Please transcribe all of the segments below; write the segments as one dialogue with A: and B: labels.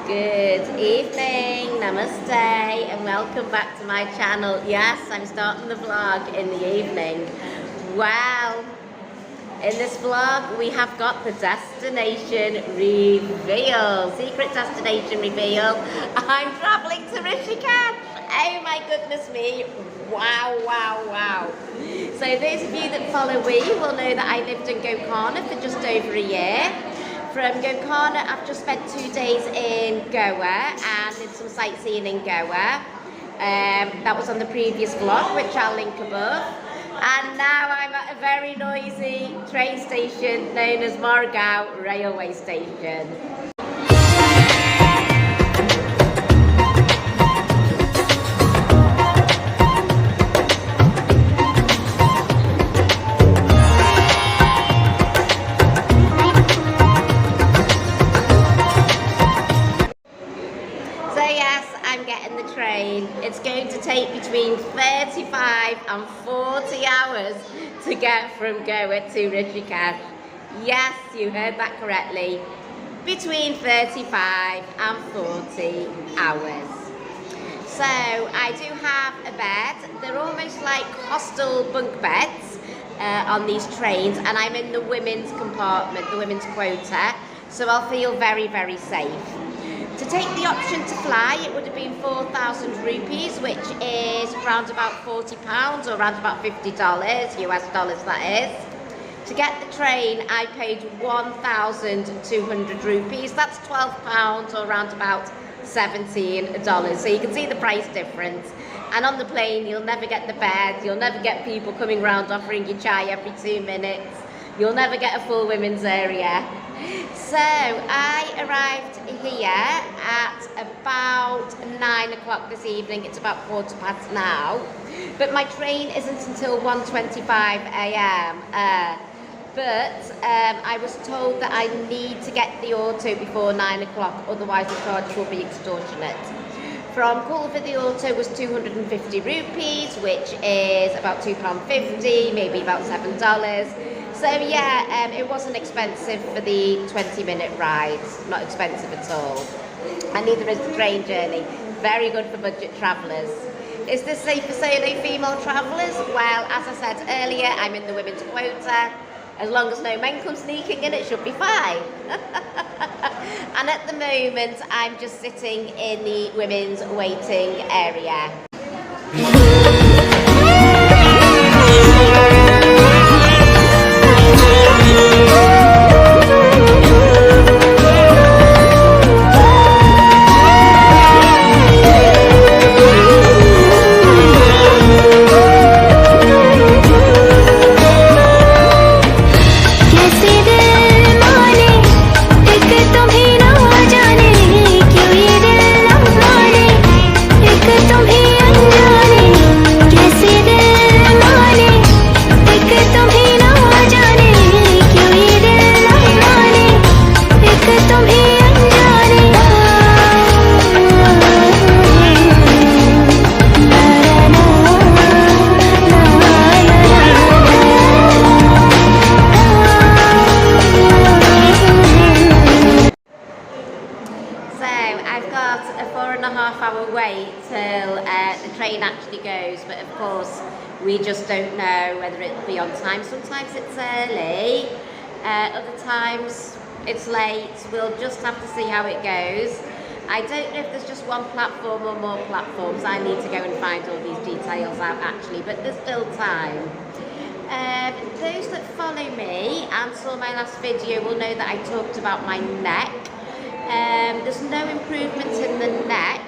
A: Good evening, namaste, and welcome back to my channel. Yes, I'm starting the vlog in the evening. Well, in this vlog we have got the destination reveal, secret destination reveal. I'm travelling to Rishikesh. Oh my goodness me, wow. So those of you that follow me will know that I lived in Gokarna for just over a year. From Gokarna, I've just spent 2 days in Goa and did some sightseeing in Goa. That was on the previous vlog, which I'll link above. And now I'm at a very noisy train station known as Margao Railway Station. It's going to take between 35 and 40 hours to get from Goa to Rishikesh. Yes, you heard that correctly. Between 35 and 40 hours. So I do have a bed. They're almost like hostel bunk beds on these trains, and I'm in the women's compartment, the women's quota, so I'll feel very safe. To take the option to fly, it would have been 4,000 rupees, which is around about £40 or around about $50, US dollars that is. To get the train, I paid 1,200 rupees. That's £12 or around about $17. So you can see the price difference. And on the plane, you'll never get the bed. You'll never get people coming round offering you chai every 2 minutes. You'll never get a full women's area. So I arrived here at about 9 o'clock this evening. It's about 1:15 now, but my train isn't until 1:25 a.m. I was told that I need to get the auto before 9 o'clock, otherwise the charge will be extortionate. From Colva, the auto was 250 rupees, which is about £2.50, maybe about $7. So yeah, it wasn't expensive for the 20-minute ride, not expensive at all. And neither is the train journey. Very good for budget travellers. Is this safe for solo female travellers? Well, as I said earlier, I'm in the women's quota. As long as no men come sneaking in, it should be fine. And at the moment, I'm just sitting in the women's waiting area. The train actually goes, but of course we just don't know whether it'll be on time. Sometimes it's early, other times it's late. We'll just have to see how it goes. I don't know if there's just one platform or more platforms. I need to go and find all these details out actually, but there's still time. Those that follow me and saw my last video will know that I talked about my neck. There's no improvement in the neck,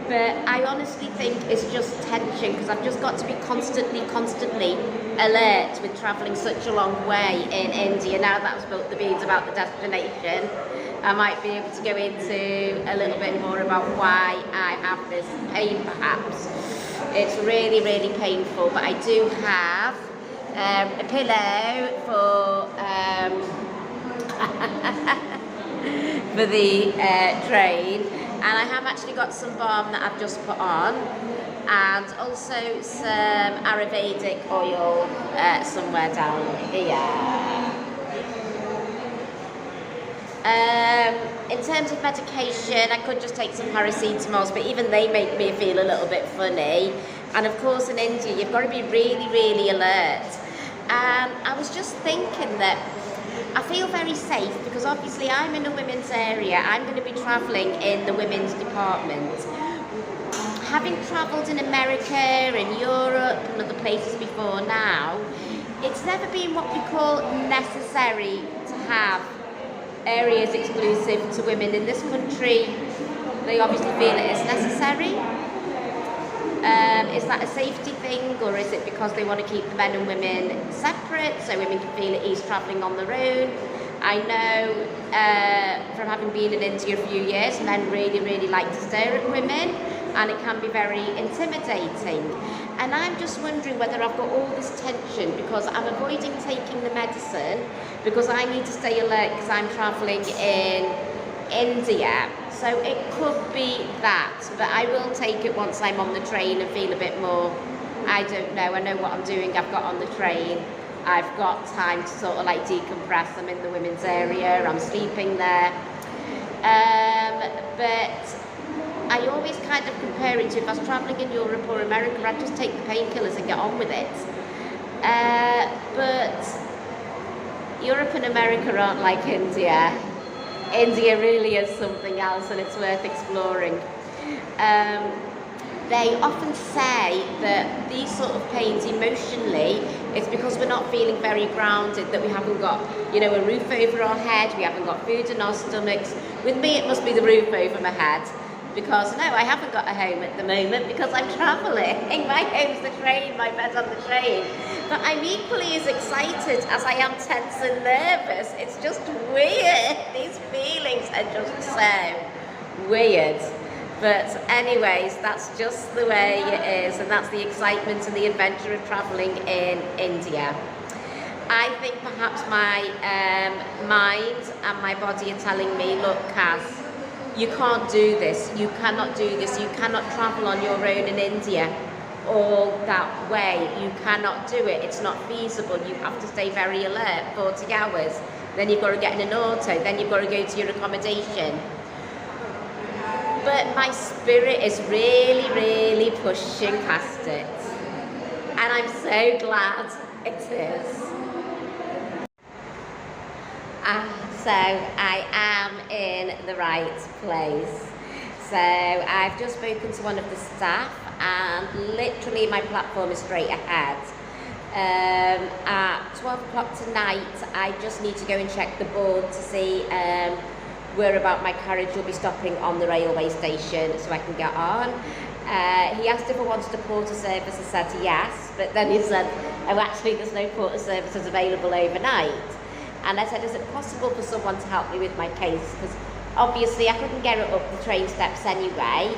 A: but I honestly think it's just tension, because I've just got to be constantly alert with travelling such a long way in India. Now that I've spilt the beans about the destination, I might be able to go into a little bit more about why I have this pain perhaps. It's really painful, but I do have a pillow for for the train, and I have actually got some balm that I've just put on, and also some Ayurvedic oil somewhere down here. In terms of medication, I could just take some paracetamols, but even they make me feel a little bit funny. And of course in India, you've got to be really, really alert. And I was just thinking that I feel very safe because obviously I'm in a women's area. I'm going to be travelling in the women's department. Having travelled in America and Europe and other places before now, it's never been what we call necessary to have areas exclusive to women. In this country, they obviously feel it is necessary. Is that a safety thing, or is it because they want to keep the men and women separate so women can feel at ease travelling on their own? I know from having been in India a few years, men really, really like to stare at women, and it can be very intimidating. And I'm just wondering whether I've got all this tension because I'm avoiding taking the medicine because I need to stay alert because I'm travelling in India. So it could be that, but I will take it once I'm on the train and feel a bit more, I don't know, I know what I'm doing. I've got on the train, I've got time to sort of like decompress. I'm in the women's area, I'm sleeping there. But I always kind of compare it to if I was travelling in Europe or America, I'd just take the painkillers and get on with it. But Europe and America aren't like India. India really is something else and it's worth exploring. They often say that these sort of pains emotionally, it's because we're not feeling very grounded, that we haven't got, you know, a roof over our head, we haven't got food in our stomachs. With me, it must be the roof over my head. Because no, I haven't got a home at the moment because I'm travelling. My home's the train, my bed's on the train. But I'm equally as excited as I am tense and nervous. It's just weird. These feelings are just so weird. But anyways, that's just the way it is, and that's the excitement and the adventure of travelling in India. I think perhaps my mind and my body are telling me, look, Kaz, you can't do this, you cannot do this, you cannot travel on your own in India all that way, you cannot do it, it's not feasible, you have to stay very alert, 40 hours, then you've got to get in an auto, then you've got to go to your accommodation. But my spirit is really, really pushing past it, and I'm so glad it is. So I am in the right place. So I've just spoken to one of the staff and literally my platform is straight ahead. At 12 o'clock tonight, I just need to go and check the board to see where about my carriage will be stopping on the railway station so I can get on. He asked if I wanted a porter service, I said yes, but then he said, oh actually there's no porter services available overnight. And I said, is it possible for someone to help me with my case? Because obviously I couldn't get it up the train steps anyway,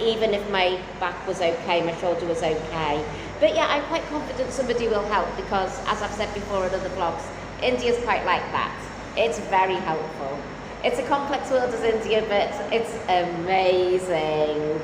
A: even if my back was okay, my shoulder was okay. But yeah, I'm quite confident somebody will help because, as I've said before in other vlogs, India's quite like that. It's very helpful. It's a complex world as India, but it's amazing.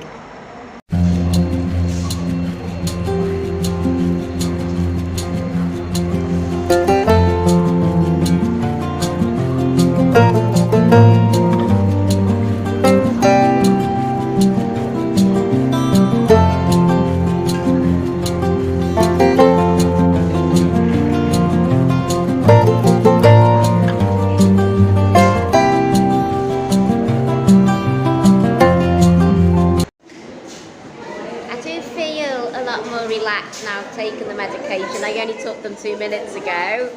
A: Taken the medication. I only took them 2 minutes ago,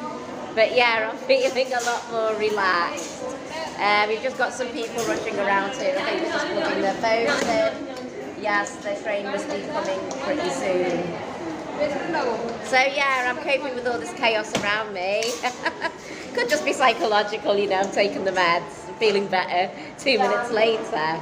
A: but yeah, I'm feeling a lot more relaxed. We've just got some people rushing around here. I think they're just putting their phones in. Yes, the train must be coming pretty soon. So yeah, I'm coping with all this chaos around me. Could just be psychological, you know, I'm taking the meds, feeling better 2 minutes later.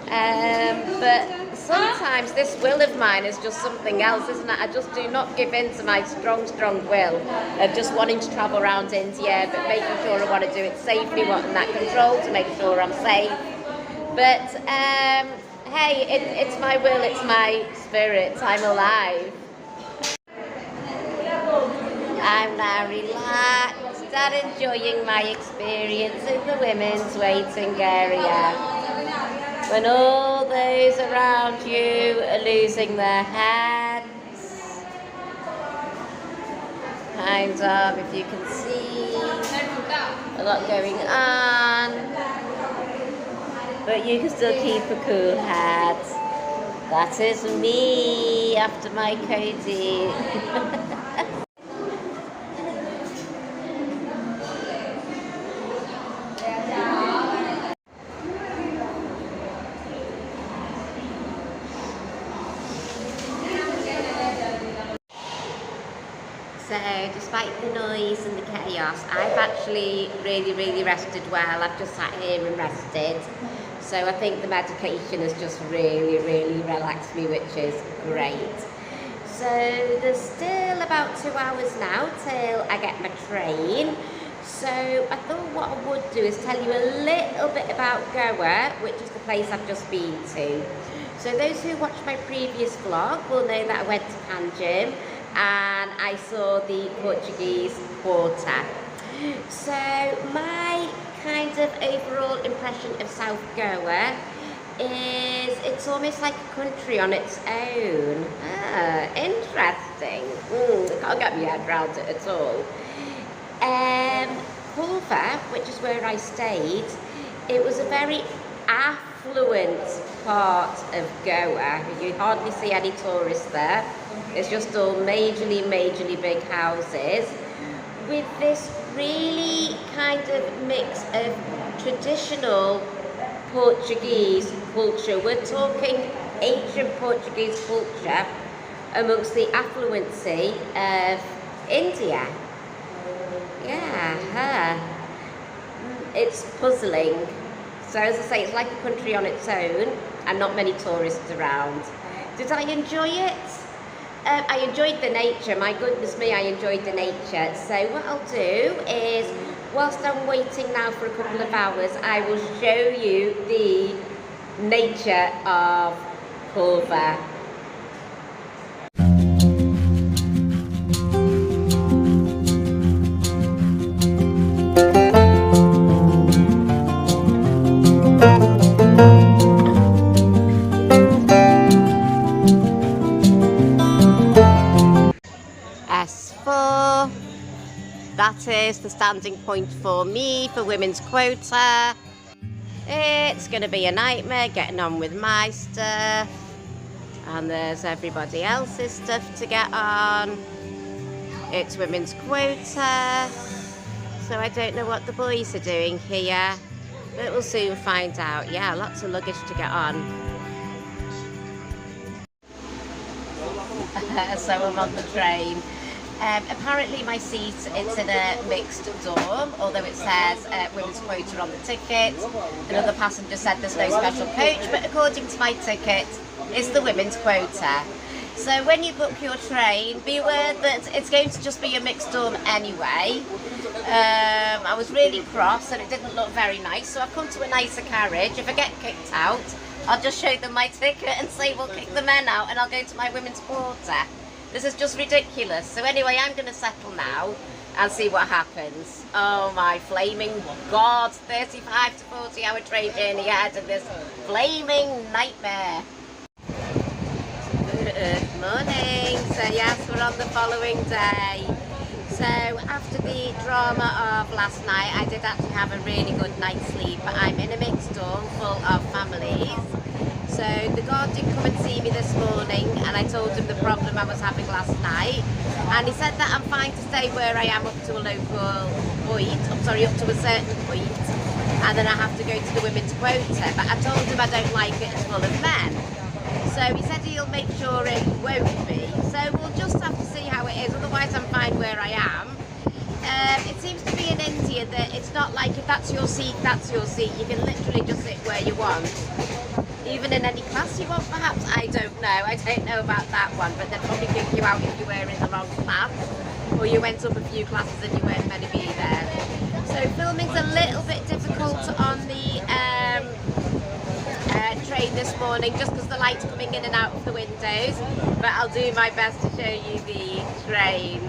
A: But sometimes this will of mine is just something else, isn't it? I just do not give in to my strong will of just wanting to travel around India, but making sure I want to do it safely, wanting that control to make sure I'm safe. But hey, it's my will, it's my spirit, I'm alive. I'm now relaxed that enjoying my experience in the women's waiting area? When all those around you are losing their heads, kind of, if you can see, a lot going on, but you can still keep a cool head. That is me after my cozy. So, despite the noise and the chaos, I've actually really rested well. I've just sat here and rested. So I think the medication has just really relaxed me, which is great. So there's still about 2 hours now till I get my train. So I thought what I would do is tell you a little bit about Goa, which is the place I've just been to. So those who watched my previous vlog will know that I went to Panjim and I saw the Portuguese Quarter. So my kind of overall impression of South Goa is it's almost like a country on its own. Interesting. I can't get my head around it at all. Colva, which is where I stayed, it was a very affluent part of Goa. You hardly see any tourists there. It's just all majorly big houses with this really kind of mix of traditional Portuguese culture. We're talking ancient Portuguese culture amongst the affluency of India. Yeah, it's puzzling. So as I say, it's like a country on its own and not many tourists around. Did I enjoy it? I enjoyed the nature, my goodness me, I enjoyed the nature. So what I'll do is, whilst I'm waiting now for a couple of hours, I will show you the nature of Colva. S4, that is the standing point for me for women's quota. It's going to be a nightmare getting on with my stuff, and there's everybody else's stuff to get on. It's women's quota, so I don't know what the boys are doing here, but we'll soon find out. Yeah, lots of luggage to get on. So I'm on the train. Apparently my seat is in a mixed dorm, although it says women's quota on the ticket. Another passenger said there's no special coach, but according to my ticket, it's the women's quota. So when you book your train, be aware that it's going to just be a mixed dorm anyway. I was really cross and it didn't look very nice, so I've come to a nicer carriage. If I get kicked out, I'll just show them my ticket and say we'll kick the men out and I'll go to my women's quota. This is just ridiculous. So anyway, I'm going to settle now and see what happens. Oh my flaming God, 35 to 40 hour train journey ahead of this flaming nightmare. Good morning. So yes, we're on the following day. So after the drama of last night, I did actually have a really good night's sleep. I'm in a mixed dorm full of families. So the guard did come and see me this morning and I told him the problem I was having last night, and he said that I'm fine to stay where I am up to a local point, up to a certain point, and then I have to go to the women's quota, but I told him I don't like it, it's full of men. So he said he'll make sure it won't be, so we'll just have to see how it is, otherwise I'm fine where I am. It seems to be in India that it's not like if that's your seat, that's your seat. You can literally just sit where you want. Even in any class you want, perhaps? I don't know. I don't know about that one, but they'd probably kick you out if you were in the wrong class, or you went up a few classes and you weren't meant to be there. So filming's a little bit difficult on the train this morning, just because the light's coming in and out of the windows, but I'll do my best to show you the train.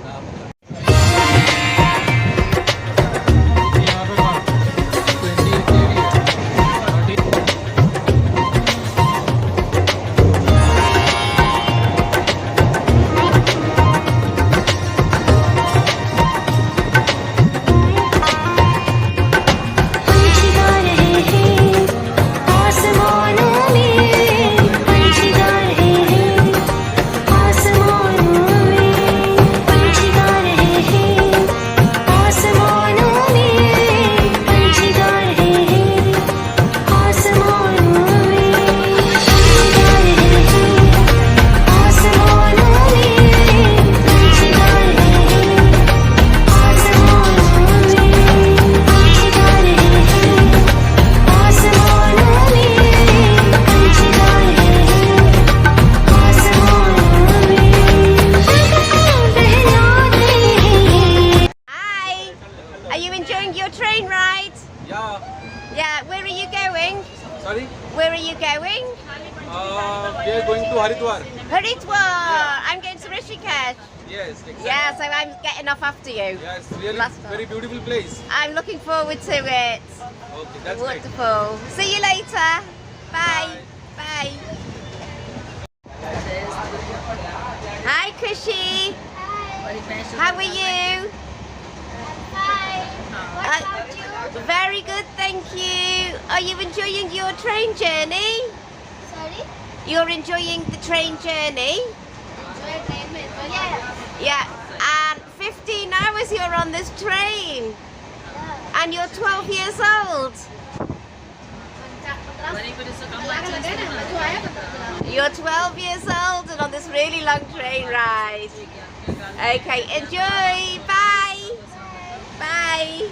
B: Sorry?
A: Where are you going?
B: We are going to Haridwar.
A: Haridwar!
B: Yeah.
A: I'm going to Rishikesh.
B: Yes, exactly.
A: Yeah, so I'm getting off after you.
B: Yes, really
A: Last time.
B: very beautiful place.
A: I'm looking forward to it.
B: Okay, that's great.
A: Wonderful. See you later. Bye. Bye. Hi, Kushi. How are you?
C: What about you?
A: Very good, thank you. Are you enjoying your train journey?
C: Sorry?
A: You're enjoying the train journey?
C: Yeah.
A: Yeah. And 15 hours you're on this train. And you're 12 years old. You're 12 years old and on this really long train ride. Okay, enjoy. Bye. Bye.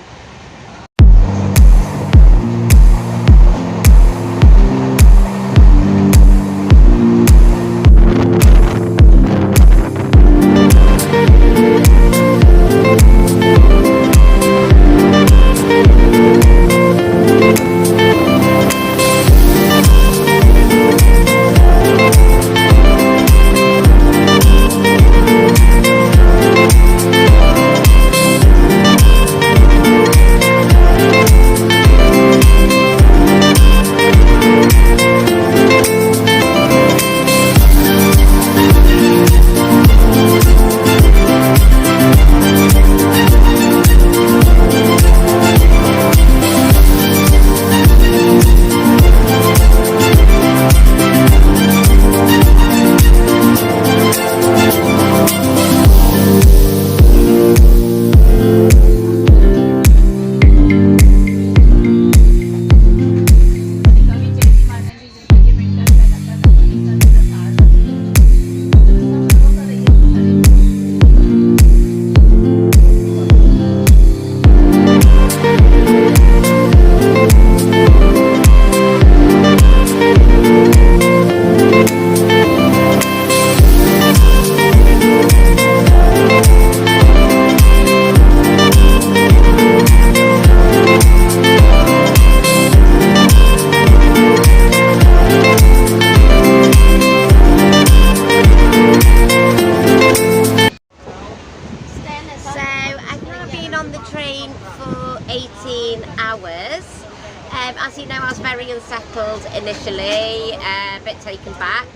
A: As you know, I was very unsettled initially, a bit taken back,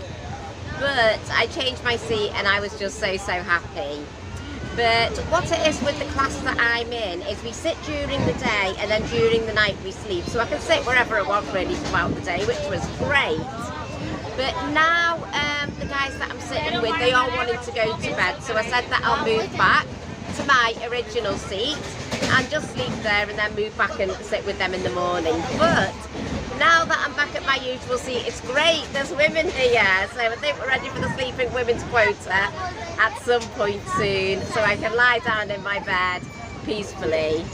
A: but I changed my seat and I was just so happy. But what it is with the class that I'm in is we sit during the day and then during the night we sleep. So I can sit wherever I want really throughout the day, which was great. But now the guys that I'm sitting with, they all wanted to go to bed. So I said that I'll move back to my original seat and just sleep there and then move back and sit with them in the morning. But now that I'm back at my usual seat, it's great. There's women here. So I think we're ready for the sleeping women's quota at some point soon. So I can lie down in my bed peacefully.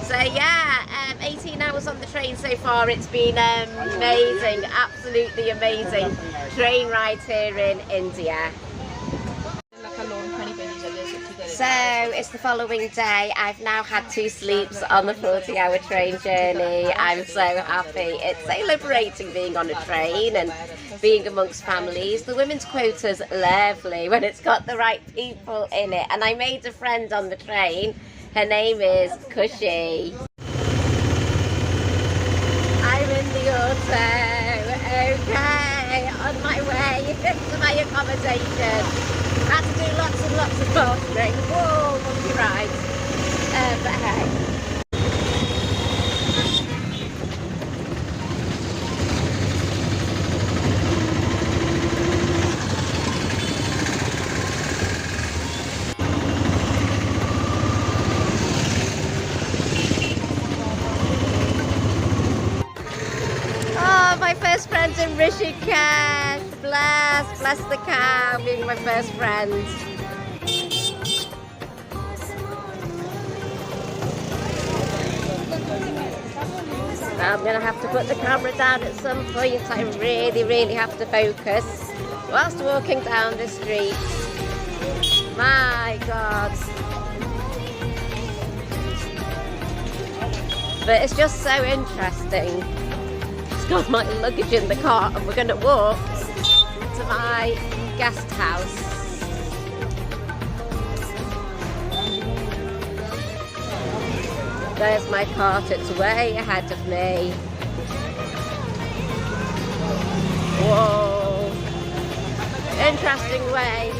A: So yeah, 18 hours on the train so far. It's been amazing, absolutely amazing train ride here in India. So it's the following day. I've now had 2 sleeps on the 40-hour train journey. I'm so happy. It's so liberating being on a train and being amongst families. The women's quota's lovely when it's got the right people in it. And I made a friend on the train. Her name is Kushi. I'm in the auto. Okay, on my way to my accommodation. Had to do lots and lots of bouldering. Whoa, monkey rides. But hey. Oh, my first friend's in Rishikesh. Bless the cow being my first friend. I'm going to have to put the camera down at some point. I really have to focus whilst walking down the street. My God. But it's just so interesting. just got my luggage in the car and we're going to walk to my guest house. There's my cart, it's way ahead of me. Whoa! Interesting way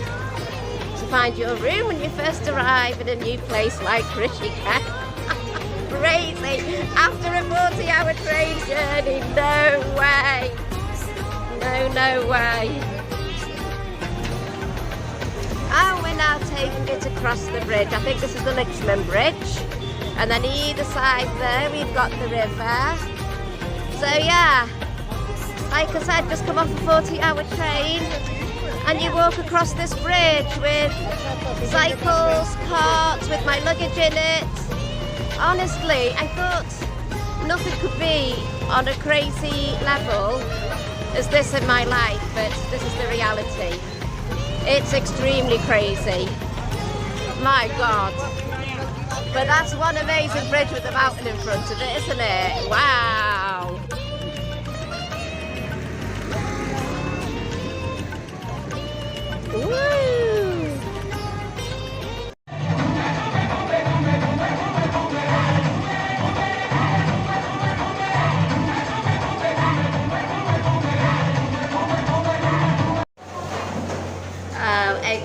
A: to find your room when you first arrive in a new place like Rishikesh. Crazy! After a 40-hour train journey, no way! No way! And we're now taking it across the bridge. I think this is the Lichman Bridge. And then either side there, we've got the river. So yeah, like I said, just come off a 40-hour train and you walk across this bridge with cycles, carts, with my luggage in it. Honestly, I thought nothing could be on a crazy level as this in my life, but this is the reality. It's extremely crazy. My God. But that's one amazing bridge with a mountain in front of it, isn't it? Wow! Woo!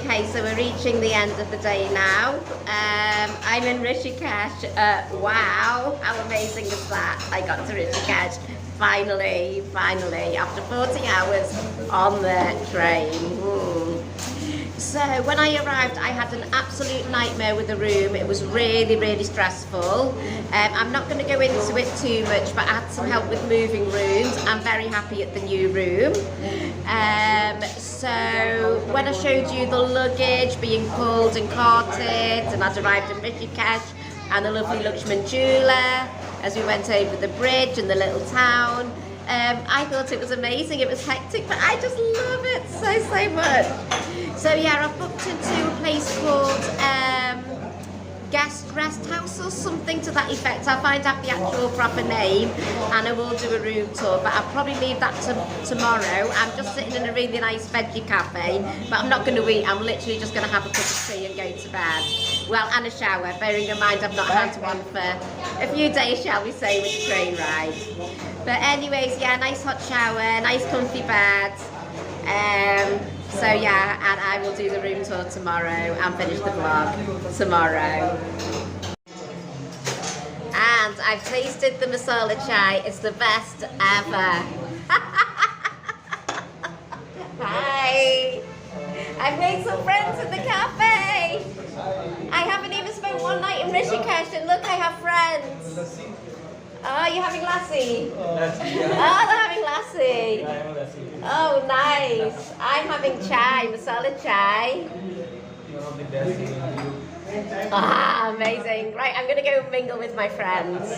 A: Okay, so we're reaching the end of the day now. I'm in Rishikesh. Wow, how amazing is that? I got to Rishikesh finally, after 40 hours on the train. So when I arrived, I had an absolute nightmare with the room. It was really stressful. I'm not going to go into it too much, but I had some help with moving rooms. I'm very happy at the new room. So when I showed you the luggage being pulled and carted, and I'd arrived in Rishikesh, and the lovely Lakshman jeweler, as we went over the bridge in the little town, I thought it was amazing. It was hectic, but I just love it so much. So yeah, I've booked into a place called Guest Rest House or something to that effect. I'll find out the actual proper name and I will do a room tour, but I'll probably leave that tomorrow. I'm just sitting in a really nice veggie cafe, but I'm not going to eat. I'm literally just going to have a cup of tea and go to bed. Well, and a shower, bearing in mind I've not had one for a few days, shall we say, with the train ride. But anyways, yeah, nice hot shower, nice comfy bed. So yeah, and I will do the room tour tomorrow and finish the vlog tomorrow. And I've tasted the masala chai. It's the best ever. Hi. I've made some friends in the cafe. I haven't even spent one night in Rishikesh, and look, I have friends. Oh, you're having lassi? Oh, they're having lassi. Oh, nice. I'm having chai, masala chai. Ah, amazing. Right, I'm going to go mingle with my friends.